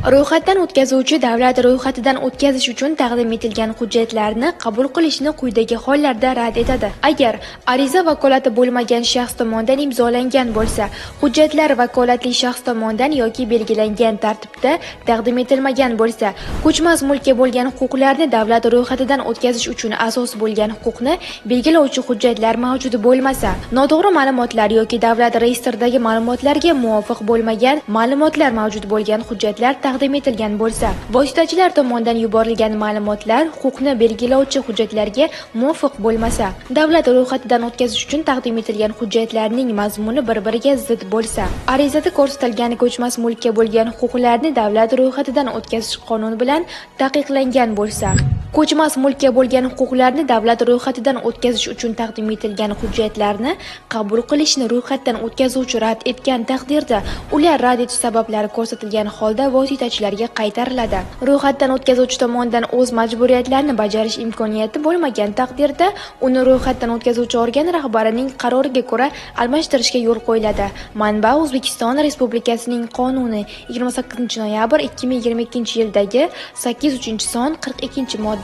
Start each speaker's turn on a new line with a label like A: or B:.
A: Ro'yxatdan o'tkazuvchi davlat ro'yxatidan o'tkazish uchun taqdim etilgan hujjatlarni qabul qilishni quyidagi hollarda rad etadi. Agar ariza vakolati bo'lmagan shaxs tomonidan imzolangan bo'lsa, hujjatlar vakolatli shaxs tomonidan yoki belgilangan tartibda taqdim etilmagan bo'lsa, ko'chmas mulkka bo'lgan huquqlarni davlat ro'yxatidan o'tkazish uchun asos bo'lgan huquqni belgilovchi hujjatlar mavjud bo'lmasa, noto'g'ri ma'lumotlar yoki davlat reyestridagi ma'lumotlarga muvofiq bo'lmagan ma'lumotlar mavjud bo'lgan hujjatlar taqdim etilgan bo'lsa, vositachilar tomonidan yuborilgan ma'lumotlar huquqni belgilovchi hujjatlarga muvofiq bo'lmasa, davlat ro'yxatidan o'tkazish uchun taqdim etilgan hujjatlarning mazmuni bir-biriga zid bo'lsa, arizada ko'rsatilgan ko'chmas mulkka bo'lgan huquqlarni davlat ro'yxatidan o'tkazish qonun bilan taqiqlangan bo'lsa, ko'chmas mulkka bo'lgan huquqlarni davlat ro'yxatidan o'tkazish uchun taqdim etilgan hujjatlarni qabul qilishni ro'yxatdan o'tkazuvchi rad etgan taqdirda, ular rad etish sabablari ko'rsatilgan holda vositachilarga qaytariladi. Ro'yxatdan o'tkazuvchi tomonidan o'z majburiyatlarini bajarish imkoniyati bo'lmagan taqdirda, uni ro'yxatdan o'tkazuvchi organ rahbarining qaroriga ko'ra almashtirishga yo'l qo'yiladi. Manba: O'zbekiston Respublikasining qonuni 28 noyabr 2022 yildagi 8-son 42-modda.